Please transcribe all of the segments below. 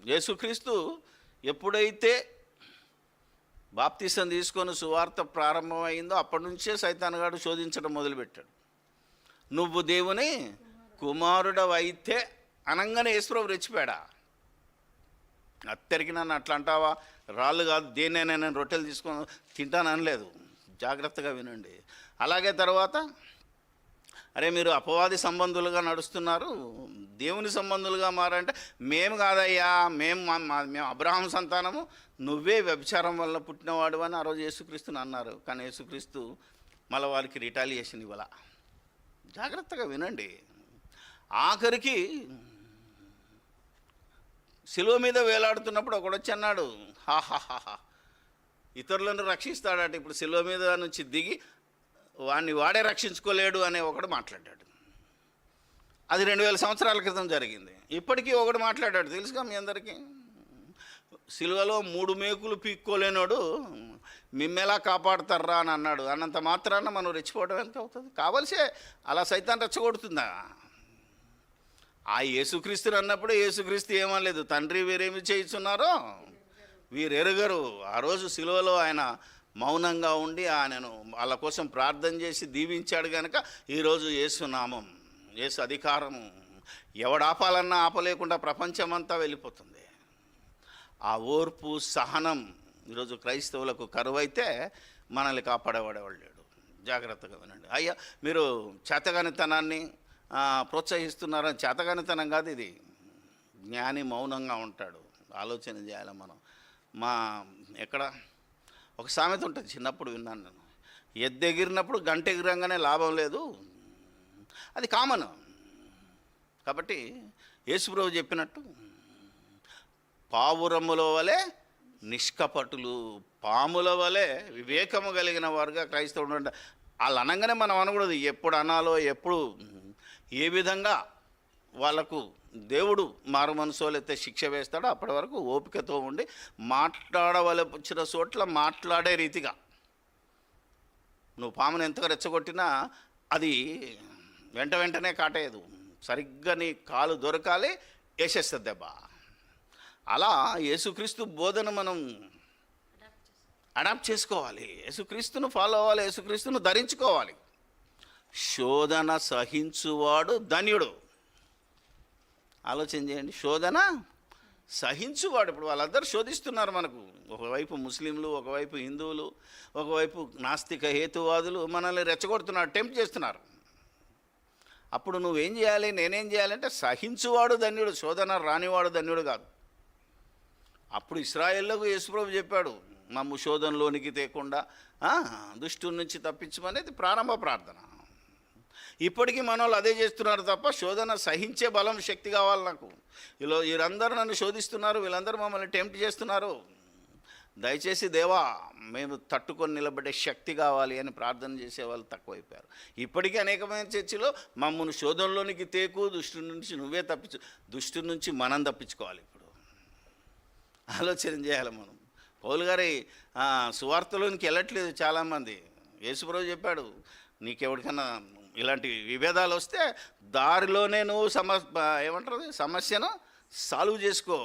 యేసుక్రీస్తు ఎప్పుడైతే బాప్తిసం తీసుకొని సువార్త ప్రారంభమైందో అప్పటి నుంచే సైతానుగాడు శోధించడం మొదలుపెట్టాడు. నువ్వు దేవుని కుమారుడవైతే అనగానే యేసుప్రభు రెచ్చిపోయాడా? అత్తరికి నన్ను అట్లా అంటావా, రాళ్ళు కాదు దేన్నైనా నేను రొట్టెలు తీసుకొని తింటాను అనలేదు. జాగ్రత్తగా వినండి. అలాగే తర్వాత అరే మీరు అపవాది సంబంధులుగా నడుస్తున్నారు, దేవుని సంబంధులుగా మారంటే మేము కాదయ్యా, మేము అబ్రహాం సంతానము, నువ్వే వ్యభిచారం వల్ల పుట్టినవాడు అని ఆ రోజు యేసుక్రీస్తుని అన్నారు. కానీ యేసుక్రీస్తు మళ్ళీ వారికి రిటాలియేషన్ ఇవ్వాల. జాగ్రత్తగా వినండి. ఆఖరికి శిలువ మీద వేలాడుతున్నప్పుడు ఒకడొచ్చి అన్నాడు, హాహాహా ఇతరులను రక్షిస్తాడట, ఇప్పుడు శిలువ మీద నుంచి దిగి వాడే రక్షించుకోలేడు అనే ఒకడు మాట్లాడాడు. అది 2000 సంవత్సరాల క్రితం జరిగింది. ఇప్పటికీ ఒకడు మాట్లాడాడు, తెలుసుగా మీ అందరికీ. సిలువలో 3 మేకులు పీక్కోలేనోడు మిమ్మెలా కాపాడుతారా అని అన్నాడు. అన్నంత మాత్రాన మనం రెచ్చిపోవడం ఎంత అవుతుంది? కావలసే అలా సైతాన్ రెచ్చగొడుతుందా? ఆ యేసుక్రీస్తుని అన్నప్పుడు యేసుక్రీస్తు ఏమనలేదు, తండ్రి వీరేమి చేయిస్తున్నారో వీరు ఎరుగరు. ఆ రోజు సిలువలో ఆయన మౌనంగా ఉండి ఆయనను వాళ్ళ కోసం ప్రార్థన చేసి దీవించాడు కనుక ఈరోజు యేసు నామం, యేసు అధికారము ఎవడాపాలన్నా ఆపలేకుండా ప్రపంచమంతా వెళ్ళిపోతుంది. ఆ ఓర్పు సహనం ఈరోజు క్రైస్తవులకు కరువైతే మనల్ని కాపాడేవాడేవాడు లేడు. జాగ్రత్తగా వినండి. అయ్యా మీరు చేతగానితనాన్ని ప్రోత్సహిస్తున్నారని, చేతగానితనం కాదు ఇది. జ్ఞాని మౌనంగా ఉంటాడు. ఆలోచన చేయాలి మనం. ఎక్కడ ఒక సామెత ఉంటుంది, చిన్నప్పుడు విన్నాను నేను, ఎద్దు ఎగిరినప్పుడు గంట ఎగిరంగానే లాభం లేదు, అది కామన్. కాబట్టి యేసుప్రభు చెప్పినట్టు పావురముల వలె నిష్కపటులు, పాముల వలె వివేకము కలిగిన వారుగా క్రైస్తవుడు అంటే వాళ్ళు అనగానే మనం అనకూడదు. ఎప్పుడు అనాలో, ఎప్పుడు ఏ విధంగా వాళ్ళకు దేవుడు మారు మనసులైతే శిక్ష వేస్తాడో అప్పటి వరకు ఓపికతో ఉండి మాట్లాడవలసిన చోట్ల మాట్లాడే రీతిగా. నువ్వు పామును ఎంతగా రెచ్చగొట్టినా అది వెంటనే కాటేయదు, సరిగ్గా నీ కాలు దొరకాలి, వేసేస్తుంది దెబ్బ. అలా యేసుక్రీస్తు బోధన మనం అడాప్ట్ చేసుకోవాలి, యేసుక్రీస్తును ఫాలో అవ్వాలి, యేసుక్రీస్తును ధరించుకోవాలి. శోధన సహించువాడు ధన్యుడు. ఆలోచన చేయండి, శోధన సహించువాడు. ఇప్పుడు వాళ్ళందరూ శోధిస్తున్నారు మనకు. ఒకవైపు ముస్లింలు, ఒకవైపు హిందువులు, ఒకవైపు నాస్తిక హేతువాదులు మనల్ని రెచ్చగొడుతున్నారు, టెంప్ట్ చేస్తున్నారు. అప్పుడు నువ్వేం చేయాలి, నేనేం చేయాలంటే సహించువాడు ధన్యుడు, శోధన రానివాడు ధన్యుడు కాదు. అప్పుడు ఇశ్రాయేళ్లకు యేసుప్రభు చెప్పాడు, మమ్ము శోధనలోనికి తేకుండా దుష్టుని నుంచి తప్పించమనేది ప్రారంభ ప్రార్థన. ఇప్పటికీ మన వాళ్ళు అదే చేస్తున్నారు తప్ప శోధన సహించే బలం, శక్తి కావాలి నాకు. వీళ్ళందరూ నన్ను శోధిస్తున్నారు, వీళ్ళందరూ మమ్మల్ని టెంప్ట్ చేస్తున్నారు, దయచేసి దేవా మేము తట్టుకొని నిలబడే శక్తి కావాలి అని ప్రార్థన చేసేవాళ్ళు తక్కువైపోయారు. ఇప్పటికీ అనేకమైన చర్చిలో మమ్మల్ని శోధనలోనికి తేకు, దుష్టు నుంచి నువ్వే దుష్టు నుంచి మనం తప్పించుకోవాలి. ఇప్పుడు ఆలోచన చేయాలి మనం. పౌలు గారి సువార్తలోనికి వెళ్ళట్లేదు చాలామంది. యేసుప్రభు చెప్పాడు, నీకెవరికైనా ఇలాంటి విభేదాలు వస్తే దారిలోనే నువ్వు సమస్యను సాల్వ్ చేసుకో.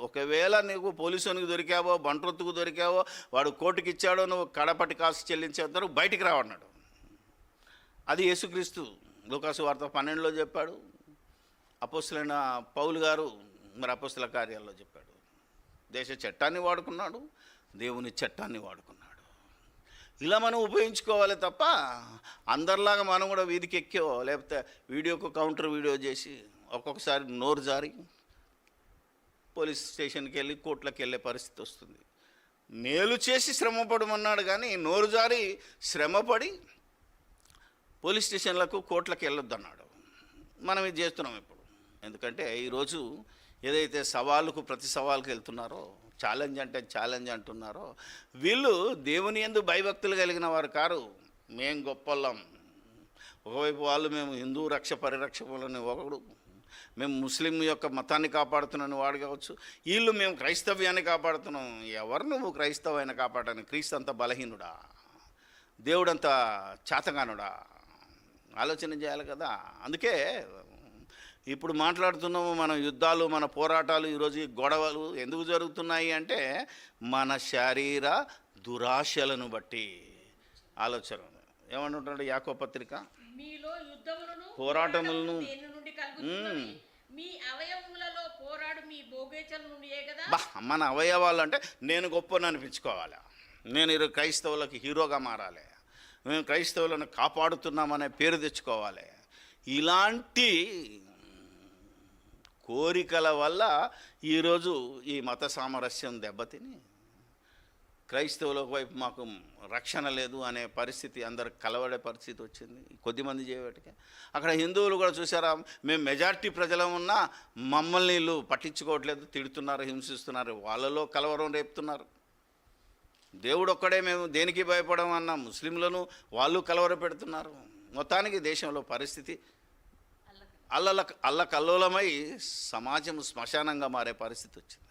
ఒకవేళ నీకు పోలీసునికి దొరికావో, బంట్రొత్తుకు దొరికావో, వాడు కోర్టుకి ఇచ్చాడో, నువ్వు కడపటి కాసు చెల్లించేంతవరకు బయటికి రావన్నాడు. అది యేసుక్రీస్తు లూకాసు వార్త 12లో చెప్పాడు. అపోస్తలుడైన పౌలు గారు మరి అపోస్తల కార్యాల్లో చెప్పాడు. దేశ చట్టాన్ని వాడుకున్నాడు, దేవుని చట్టాన్ని వాడుకున్నాడు. ఇలా మనం ఉపయోగించుకోవాలి తప్ప అందరిలాగా మనం కూడా వీధికి ఎక్కో, లేకపోతే వీడియోకు కౌంటర్ వీడియో చేసి ఒక్కొక్కసారి నోరు జారి పోలీస్ స్టేషన్కి వెళ్ళి కోర్టులకు వెళ్ళే పరిస్థితి వస్తుంది. మేలు చేసి శ్రమపడమన్నాడు కానీ నోరు జారి శ్రమపడి పోలీస్ స్టేషన్లకు కోర్టులకు వెళ్ళొద్దన్నాడు. మనం ఇది చేస్తున్నాం ఇప్పుడు. ఎందుకంటే ఈరోజు ఏదైతే సవాలుకు ప్రతి సవాలుకు వెళ్తున్నారో, ఛాలెంజ్ అంటున్నారో, వీళ్ళు దేవుని యందు భయభక్తులు కలిగిన వారు కారు. మేం గొప్పలం. ఒకవైపు వాళ్ళు మేము హిందూ పరిరక్షకులని ఒకడు, మేము ముస్లిం యొక్క మతాన్ని కాపాడుతున్నాను వాడు కావచ్చు, వీళ్ళు మేము క్రైస్తవ్యాన్ని కాపాడుతున్నాం. ఎవరు నువ్వు క్రైస్తవాన్ని కాపాడని? క్రీస్తు అంత బలహీనుడా? దేవుడంత చేతగానుడా? ఆలోచన చేయాలి కదా. అందుకే ఇప్పుడు మాట్లాడుతున్నాము మనం యుద్ధాలు, మన పోరాటాలు, ఈరోజు ఈ గొడవలు ఎందుకు జరుగుతున్నాయి అంటే మన శరీర దురాశలను బట్టి. ఆలోచన ఏమంటుంటాడు యాకోబు పత్రిక, మీలో యుద్ధములను పోరాటములను దేని నుండి కలుగుతున్నవి? మీ అవయవములలో పోరాడు మీ భోగేచల నుండియే కదా. మన అవయవాలు అంటే నేను గొప్పని అనిపించుకోవాలి, నేను ఈరోజు క్రైస్తవులకు హీరోగా మారాలి, మేము క్రైస్తవులను కాపాడుతున్నామనే పేరు తెచ్చుకోవాలి. ఇలాంటి కోరికల వల్ల ఈరోజు ఈ మత సామరస్యం దెబ్బతిని క్రైస్తవుల వైపు మాకు రక్షణ లేదు అనే పరిస్థితి, అందరు కలవడే పరిస్థితి వచ్చింది కొద్దిమంది చేయబట్టికే. అక్కడ హిందువులు కూడా చూసారా, మేము మెజారిటీ ప్రజలం ఉన్నా మమ్మల్ని వీళ్ళు పట్టించుకోవట్లేదు, తిడుతున్నారు, హింసిస్తున్నారు, వాళ్ళలో కలవరం రేపుతున్నారు. దేవుడు ఒక్కడే మేము దేనికి భయపడం అన్న ముస్లింలను వాళ్ళు కలవర పెడుతున్నారు. మొత్తానికి దేశంలో పరిస్థితి అల్లకల్లోలమై సమాజం శ్మశానంగా మారే పరిస్థితి వచ్చింది.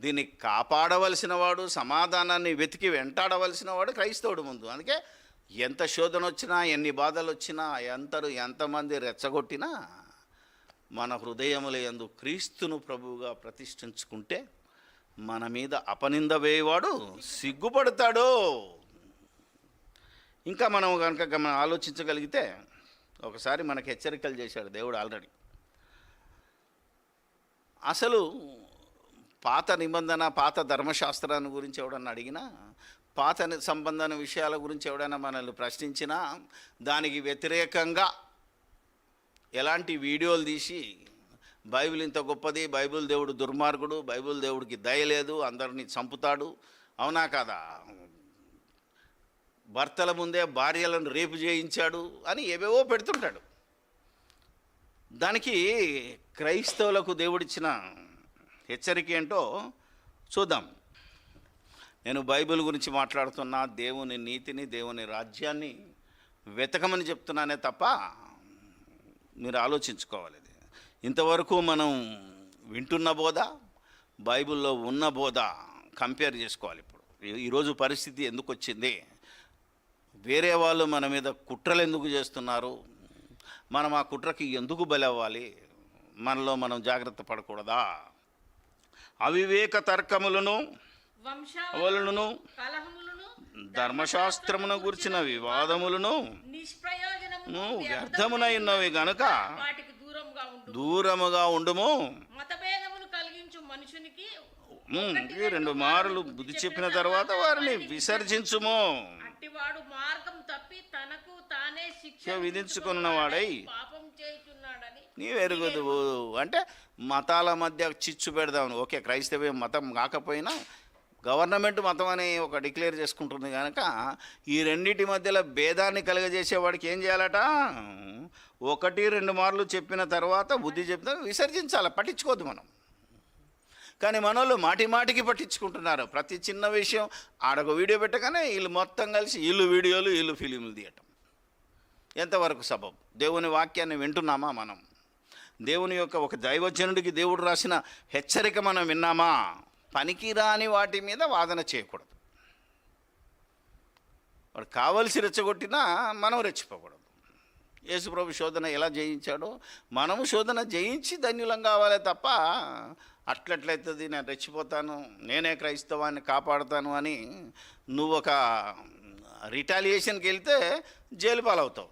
దీన్ని కాపాడవలసిన వాడు, సమాధానాన్ని వెతికి వెంటాడవలసిన వాడు క్రైస్తవుడు ముందు. అందుకే ఎంత శోధన వచ్చినా, ఎన్ని బాధలు వచ్చినా, ఎంతమంది రెచ్చగొట్టినా మన హృదయముల యందు క్రీస్తును ప్రభువుగా ప్రతిష్ఠించుకుంటే మన మీద అపనింద వేయవాడు సిగ్గుపడతాడు. ఇంకా మనం కనుక ఆలోచించగలిగితే, ఒకసారి మనకు హెచ్చరికలు చేశాడు దేవుడు ఆల్రెడీ. అసలు పాత నిబంధన, పాత ధర్మశాస్త్రాన్ని గురించి ఎవడన్నా అడిగినా, పాత సంబంధమైన విషయాల గురించి ఎవడైనా మనల్ని ప్రశ్నించినా, దానికి వ్యతిరేకంగా ఎలాంటి వీడియోలు తీసి బైబిల్ ఇంత గొప్పది, బైబిల్ దేవుడు దుర్మార్గుడు, బైబిల్ దేవుడికి దయ లేదు, అందరినీ చంపుతాడు, అవునా కాదా, భర్తల ముందే భార్యలను రేపు చేయించాడు అని ఏవేవో పెడుతుంటాడు. దానికి క్రైస్తవులకు దేవుడిచ్చిన హెచ్చరిక ఏంటో చూద్దాం. నేను బైబిల్ గురించి మాట్లాడుతున్నా, దేవుని నీతిని, దేవుని రాజ్యాన్ని వెతకమని చెప్తున్నానే తప్ప మీరు ఆలోచించుకోవాలి. ఇంతవరకు మనం వింటున్న బోధ, బైబిల్లో ఉన్న బోధ కంపేర్ చేసుకోవాలి. ఇప్పుడు ఈరోజు పరిస్థితి ఎందుకు వచ్చింది, వేరే వాళ్ళు మన మీద కుట్రలు ఎందుకు చేస్తున్నారు, మనం ఆ కుట్రకి ఎందుకు బలవ్వాలి, మనలో మనం జాగ్రత్త పడకూడదా? అవివేక తర్కములను, వంశావళులను, ధర్మశాస్త్రమును గురించిన వివాదములను వ్యర్థమునైనవి గనుక దూరముగా ఉండుము. రెండు మార్లు బుద్ధి చెప్పిన తర్వాత వారిని విసర్జించుము. శిక్ష విధించుకున్నవాడై నీవెరుగుదువు. అంటే మతాల మధ్య చిచ్చు పెడదాం. ఓకే, క్రైస్తవ మతం కాకపోయినా గవర్నమెంట్ మతం అని ఒక డిక్లేర్ చేసుకుంటుంది కనుక ఈ రెండింటి మధ్యలో భేదాన్ని కలుగజేసేవాడికి ఏం చేయాలట, 1-2 మార్లు చెప్పిన తర్వాత బుద్ధి చెప్తే విసర్జించాలి, పట్టించుకోవద్దు మనం. కానీ మనోళ్ళు మాటికి పట్టించుకుంటున్నారు. ప్రతి చిన్న విషయం ఆడొక వీడియో పెట్టగానే వీళ్ళు మొత్తం కలిసి వీళ్ళు వీడియోలు, వీళ్ళు ఫిలింలు తీయటం. ఎంతవరకు సబబు? దేవుని వాక్యాన్ని వింటున్నామా మనం? దేవుని యొక్క ఒక దైవజనుడికి దేవుడు రాసిన హెచ్చరిక మనం విన్నామా? పనికిరాని వాటి మీద వాదన చేయకూడదు. వాడు కావలసి రెచ్చగొట్టినా మనం రెచ్చిపోకూడదు. యేసుప్రభు శోధన ఎలా జయించాడో మనము శోధన జయించి ధన్యులం కావాలే తప్ప అట్లట్లయితుంది, నేను రెచ్చిపోతాను, నేనే క్రైస్తవాన్ని కాపాడుతాను అని నువ్వు ఒక రిటాలియేషన్కి వెళ్తే జైలు పాలవుతావు.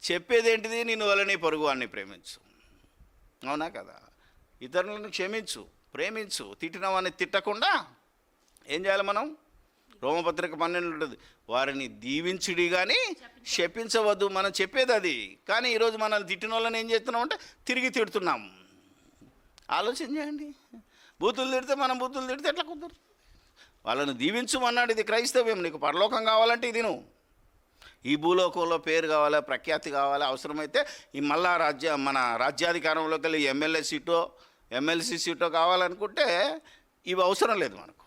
చెప్పేది ఏంటిది? నిన్ను వల్ల నీ పొరుగు వాడిని ప్రేమించు, అవునా కదా? ఇతరులను క్షమించు, ప్రేమించు. తిట్టిన వాడిని తిట్టకుండా ఏం చేయాలి మనం? రోమపత్రిక 12 ఉంటుంది, వారిని దీవించుడి కానీ శపించవద్దు. మనం చెప్పేది అది. కానీ ఈరోజు మనల్ని తిట్టిన వాళ్ళని ఏం చేస్తున్నాం అంటే తిరిగి తిడుతున్నాం. ఆలోచన చేయండి. బూతులు తిడితే మనం బూతులు తిడితే ఎట్లా కుదురు? వాళ్ళని దీవించమన్నాడు. ఇది క్రైస్తవ్యం. నీకు పరలోకం కావాలంటే ఇది నువ్వు. ఈ భూలోకంలో పేరు కావాలా, ప్రఖ్యాతి కావాలా, అవసరమైతే ఈ మళ్ళా మన రాజ్యాధికారంలోకి వెళ్ళి ఎమ్మెల్యే సీటో ఎమ్మెల్సీ సీటో కావాలనుకుంటే ఇవి అవసరం లేదు మనకు.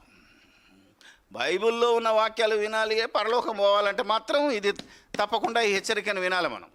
బైబిల్లో ఉన్న వాక్యాలు వినాలి. పరలోకం పోవాలంటే మాత్రం ఇది తప్పకుండా ఈ హెచ్చరికను వినాలి మనం.